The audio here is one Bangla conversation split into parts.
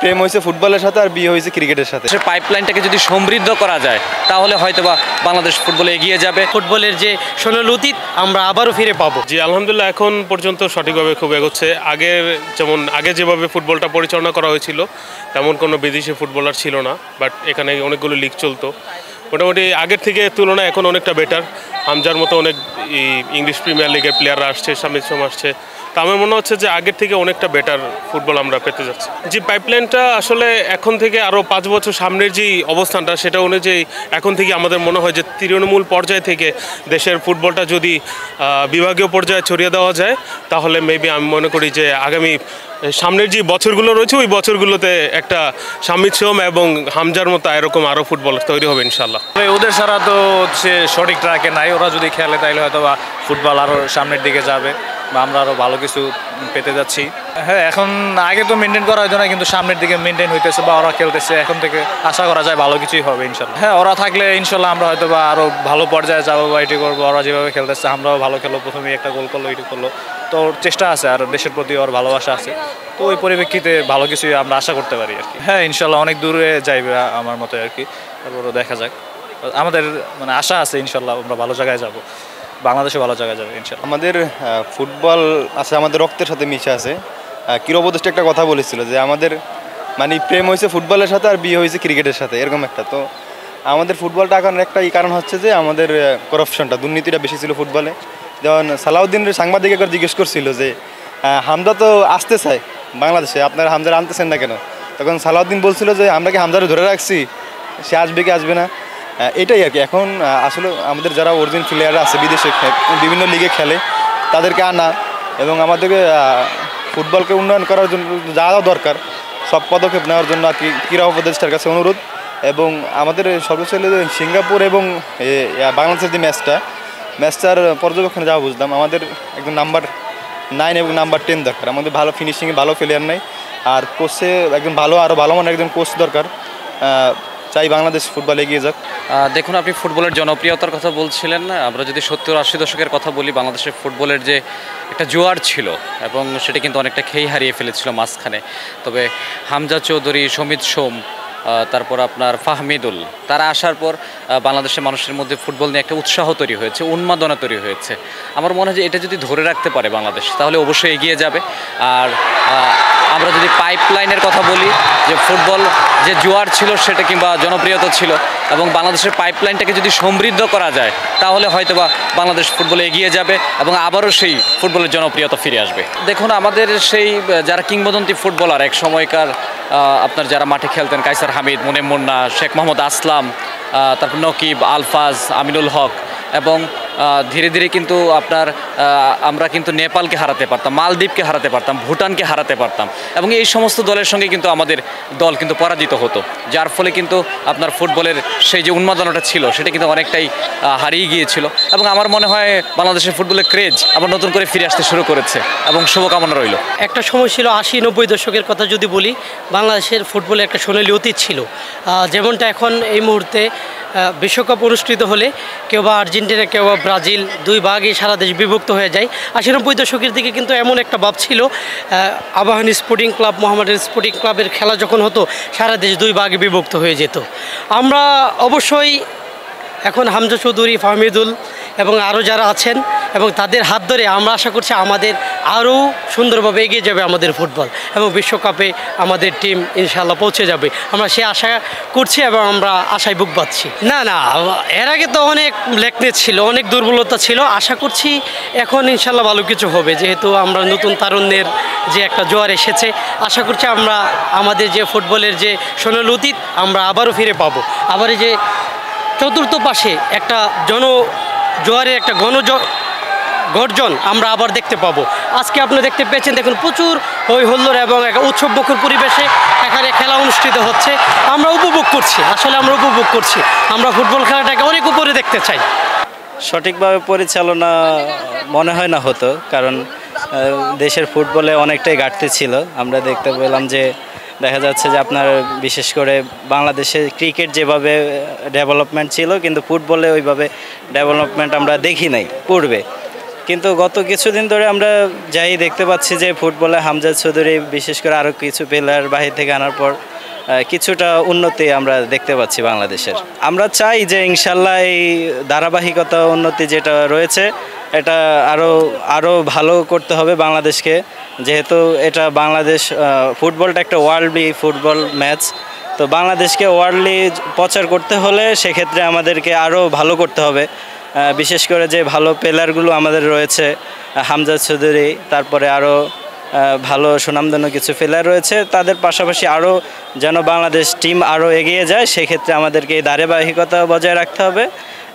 প্রেম হয়েছে ফুটবলের সাথে আর বিয়ে হয়েছে ক্রিকেটের সাথে। পাইপলাইনটাকে যদি সমৃদ্ধ করা যায় তাহলে হয়তোবা বাংলাদেশ ফুটবলে এগিয়ে যাবে। ফুটবলের যে সোনালী অতীত আমরা আবারও ফিরে পাবো। জি আলহামদুলিল্লাহ, এখন পর্যন্ত সঠিকভাবে খুব এগোচ্ছে। আগে যেভাবে ফুটবলটা পরিচালনা করা হয়েছিল তেমন কোনো বিদেশি ফুটবলার ছিল না, বাট এখানে অনেকগুলো লিগ চলতো। মোটামুটি আগের থেকে তুলনায় এখন অনেকটা বেটার। হামজার মতো অনেক ইংলিশ প্রিমিয়ার লিগের প্লেয়াররা আসছে, শামিদ সোম আসছে। তো আমার মনে হচ্ছে যে আগের থেকে অনেকটা বেটার ফুটবল আমরা পেতে যাচ্ছি। যে পাইপলাইনটা আসলে এখন থেকে আরও 5 বছর সামনের যে অবস্থানটা সেটা অনুযায়ী এখন থেকে আমাদের মনে হয় যে তৃণমূল পর্যায় থেকে দেশের ফুটবলটা যদি বিভাগীয় পর্যায়ে ছড়িয়ে দেওয়া যায় তাহলে মেবি আমি মনে করি যে আগামী সামনের যে বছরগুলো রয়েছে ওই বছরগুলোতে একটা শামিদ সোম এবং হামজার মতো এরকম আরও ফুটবল তৈরি হবে ইনশাল্লাহ। ওদের ছাড়া তো হচ্ছে সঠিক ট্র্যাকে নাই, ওরা যদি খেলে তাহলে হয়তো বা ফুটবল আরও সামনের দিকে যাবে বা আমরা আরও ভালো কিছু পেতে যাচ্ছি। হ্যাঁ, এখন আগে তো মেনটেন করা হতো না, কিন্তু সামনের দিকে মেনটেন হইতেছে বা ওরা খেলতেছে, এখন থেকে আশা করা যায় ভালো কিছুই হবে ইনশাল্লাহ। হ্যাঁ, ওরা থাকলে ইনশাল্লাহ আমরা হয়তো বা আরও ভালো পর্যায়ে যাবো বা এটি করবো। ওরা যেভাবে খেলতেছে আমরাও ভালো খেলবো, প্রথমেই একটা গোল করলো এটি করলো, তো চেষ্টা আছে আর দেশের প্রতি ওর ভালোবাসা আছে, তো ওই পরিপ্রেক্ষিতে ভালো কিছুই আমরা আশা করতে পারি আর কি। হ্যাঁ ইনশাল্লাহ অনেক দূরে যাইবে আমার মতো আর কি, তারপরও দেখা যাক। আমাদের মানে আশা আছে ইনশাল্লাহ আমরা ভালো জায়গায় যাব, বাংলাদেশে ভালো জায়গায় যাবে ইনশাল্লাহ। আমাদের ফুটবল আছে, আমাদের রক্তের সাথে মিশে আছে। কিরো উপদেষ্টা একটা কথা বলেছিল যে আমাদের মানে প্রেম হয়েছে ফুটবলের সাথে আর বিয়ে হয়েছে ক্রিকেটের সাথে, এরকম একটা। তো আমাদের ফুটবলটা এখন একটা কারণ হচ্ছে যে আমাদের করাপশনটা, দুর্নীতিটা বেশি ছিল ফুটবলে। যেমন সালাউদ্দিনের সাংবাদিক একবার জিজ্ঞেস করছিল যে হামজা তো আসতে চায় বাংলাদেশে, আপনারা হামজার আনতেছেন না কেন? তখন সালাউদ্দিন বলছিল যে আমরা কি হামজারে ধরে রাখছি, সে আসবে কি আসবে না, এটাই আর কি। এখন আসলে আমাদের যারা অরিজিনাল প্লেয়াররা আছে বিদেশে বিভিন্ন লিগে খেলে তাদেরকে আনা এবং আমাদেরকে ফুটবলকে উন্নয়ন করার জন্য যা যা দরকার সব পদক্ষেপ নেওয়ার জন্য আর কি ক্রীড়া উপদেষ্টার কাছে অনুরোধ। এবং আমাদের সর্বোচ্চ সিঙ্গাপুর এবং বাংলাদেশের যে ম্যাচটার পর্যবেক্ষণে যা বুঝলাম আমাদের একদম নাম্বার 9 এবং নাম্বার 10 দরকার। আমাদের ভালো ফিনিশিংয়ে ভালো প্লেয়ার নাই, আর কোচে একদম আরও ভালো মানের একজন কোচ দরকার। চাই বাংলাদেশ ফুটবল এগিয়ে যাক। দেখুন, আপনি ফুটবলের জনপ্রিয়তার কথা বলছিলেন। আমরা যদি 70-80 দশকের কথা বলি, বাংলাদেশের ফুটবলের যে একটা জোয়ার ছিল এবং সেটা কিন্তু অনেকটা খেই হারিয়ে ফেলেছিল মাঝখানে। তবে হামজা চৌধুরী, শমিত সোম, তারপর আপনার ফাহমিদুল, তারা আসার পর বাংলাদেশের মানুষের মধ্যে ফুটবল নিয়ে একটা উৎসাহ তৈরি হয়েছে, উন্মাদনা তৈরি হয়েছে। আমার মনে হয় যে এটা যদি ধরে রাখতে পারে বাংলাদেশ তাহলে অবশ্যই এগিয়ে যাবে। আর আমরা যদি পাইপলাইনের কথা বলি, যে ফুটবল যে জোয়ার ছিল সেটা কিংবা জনপ্রিয়তা ছিল, এবং বাংলাদেশের পাইপলাইনটাকে যদি সমৃদ্ধ করা যায় তাহলে হয়তোবা বাংলাদেশ ফুটবলে এগিয়ে যাবে এবং আবারও সেই ফুটবলের জনপ্রিয়তা ফিরে আসবে। দেখুন, আমাদের সেই যারা কিংবদন্তি ফুটবলার এক সময়কার আপনার যারা মাঠে খেলতেন, কায়সার হামিদ, মুনেম মুন্না, শেখ মোহাম্মদ আসলাম, তারপর নকিব, আলফাজ, আমিনুল হক, এবং ধীরে ধীরে কিন্তু আমরা কিন্তু নেপালকে হারাতে পারতাম, মালদ্বীপকে হারাতে পারতাম, ভুটানকে হারাতে পারতাম, এবং এই সমস্ত দলের সঙ্গে কিন্তু আমাদের দল কিন্তু পরাজিত হতো, যার ফলে কিন্তু আপনার ফুটবলের সেই যে উন্মাদনাটা ছিল সেটা কিন্তু অনেকটাই হারিয়ে গিয়েছিল। এবং আমার মনে হয় বাংলাদেশের ফুটবলের ক্রেজ আবার নতুন করে ফিরে আসতে শুরু করেছে, এবং শুভকামনা রইল। একটা সময় ছিল 80-90 দশকের কথা যদি বলি, বাংলাদেশের ফুটবলে একটা সোনালী অতীত ছিল। যেমনটা এখন এই মুহূর্তে বিশ্বকাপ অনুষ্ঠিত হলে কেউ বা আর্জেন্টিনা কেউ বা ব্রাজিল, দুই ভাগে সারা দেশ বিভক্ত হয়ে যায়। 80-90 দশকের দিকে কিন্তু এমন একটা ভাব ছিল, Abahani sporting club, Mohammedan sporting ক্লাবের খেলা যখন হতো সারা দেশ দুই ভাগে বিভক্ত হয়ে যেত। আমরা অবশ্যই এখন হামজা চৌধুরী, ফাহমিদুল এবং আরও যারা আছেন এবং তাদের হাত ধরে আমরা আশা করছি আমাদের আরও সুন্দরভাবে এগিয়ে যাবে আমাদের ফুটবল, এবং বিশ্বকাপে আমাদের টিম ইনশাআল্লাহ পৌঁছে যাবে। আমরা সে আশা করছি এবং আমরা আশায় বুক বাঁধছি। না, এর আগে তো অনেক লেকনেস ছিল, অনেক দুর্বলতা ছিল। আশা করছি এখন ইনশাআল্লাহ ভালো কিছু হবে, যেহেতু আমরা নতুন তারুণ্যের যে একটা জোয়ার এসেছে। আশা করছি আমরা আমাদের যে ফুটবলের যে সোনালী অতীত আমরা আবারও ফিরে পাবো। আবার এই যে চতুর্থ পাশে একটা জোয়ারের একটা গর্জন আমরা আবার দেখতে পাবো। আজকে আপনি দেখতে পেয়েছেন, দেখুন প্রচুর হই হুল্লোড় এবং একটা উৎসবমুখর পরিবেশে এখানে খেলা অনুষ্ঠিত হচ্ছে। আমরা উপভোগ করছি, আসলে আমরা উপভোগ করছি। আমরা ফুটবল খেলাটাকে অনেক উপরে দেখতে চাই। সঠিকভাবে পরিচালনা মনে হয় না হতো, কারণ দেশের ফুটবলে অনেকটাই ঘাটতি ছিল। আমরা দেখতে পেলাম যে দেখা যাচ্ছে যে আপনার বিশেষ করে বাংলাদেশে ক্রিকেট যেভাবে ডেভেলপমেন্ট ছিল, কিন্তু ফুটবলে ওইভাবে ডেভেলপমেন্ট আমরা দেখি নাই পূর্বে। কিন্তু গত কিছুদিন ধরে আমরা যাই দেখতে পাচ্ছি যে ফুটবলে হামজা চৌধুরী বিশেষ করে আরও কিছু প্লেয়ার বাহির থেকে আনার পর কিছুটা উন্নতি আমরা দেখতে পাচ্ছি বাংলাদেশের। আমরা চাই যে ইনশাল্লাহ এই ধারাবাহিকতা উন্নতি যেটা রয়েছে এটা আরও ভালো করতে হবে বাংলাদেশকে, যেহেতু এটা বাংলাদেশ ফুটবলটা একটা ওয়ার্ল্ডলি ফুটবল ম্যাচ। তো বাংলাদেশকে ওয়ার্ল্ডলি প্রচার করতে হলে সেক্ষেত্রে আমাদেরকে আরও ভালো করতে হবে। বিশেষ করে যে ভালো প্লেয়ারগুলো আমাদের রয়েছে, হামজা চৌধুরী, তারপরে আরও ভালো সুনামধন্য কিছু প্লেয়ার রয়েছে, তাদের পাশাপাশি আরও যেন বাংলাদেশ টিম আরও এগিয়ে যায়, সেক্ষেত্রে আমাদেরকে এই ধারাবাহিকতা বজায় রাখতে হবে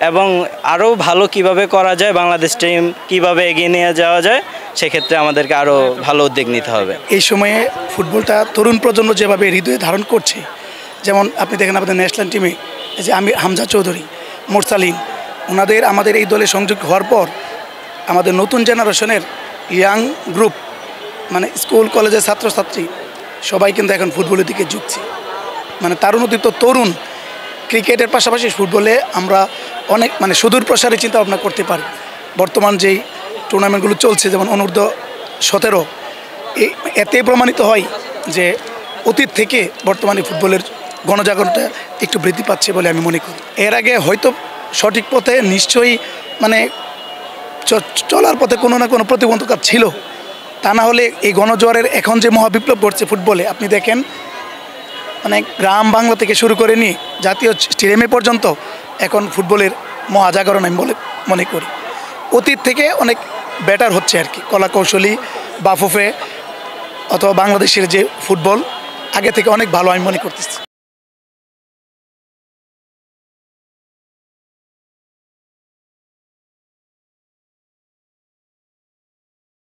এবং আরও ভালো কিভাবে করা যায়, বাংলাদেশ টিম কিভাবে এগিয়ে নিয়ে যাওয়া যায়, সেক্ষেত্রে আমাদেরকে আরও ভালো উদ্যোগ নিতে হবে। এই সময়ে ফুটবলটা তরুণ প্রজন্ম যেভাবে হৃদয়ে ধারণ করছে, যেমন আপনি দেখেন আমাদের ন্যাশনাল টিমে যে হামজা চৌধুরী, মোরসালিন, ওনাদের আমাদের এই দলে সংযুক্ত হওয়ার পর আমাদের নতুন জেনারেশনের ইয়াং গ্রুপ মানে স্কুল কলেজের ছাত্রছাত্রী সবাই কিন্তু এখন ফুটবলের দিকে ঝুঁকছে। মানে তারুণোদ্দীপ্ত তরুণ ক্রিকেটের পাশাপাশি ফুটবলে আমরা অনেক মানে সুদূর প্রসারে চিন্তা ভাবনা করতে পারি। বর্তমান যেই টুর্নামেন্টগুলো চলছে যেমন অনূর্ধ্ব 17, এতে প্রমাণিত হয় যে অতীত থেকে বর্তমানে ফুটবলের গণজাগরণটা একটু বৃদ্ধি পাচ্ছে বলে আমি মনে করি। এর আগে হয়তো সঠিক পথে নিশ্চয়ই মানে চলার পথে কোনো না কোনো প্রতিবন্ধকতা ছিল, তা না হলে এই গণজোয়ারের এখন যে মহাবিপ্লব ঘটছে ফুটবলে আপনি দেখেন, মানে গ্রাম বাংলা থেকে শুরু করে নিয়ে জাতীয় স্টেডিয়ামে পর্যন্ত এখন ফুটবলের মহাজাগরণ আমি মনে করি। অতীত থেকে অনেক বেটার হচ্ছে আর কি, কলা কৌশলী বাফুফে অথবা বাংলাদেশের যে ফুটবল আগে থেকে অনেক ভালো আমি মনে করতেছি।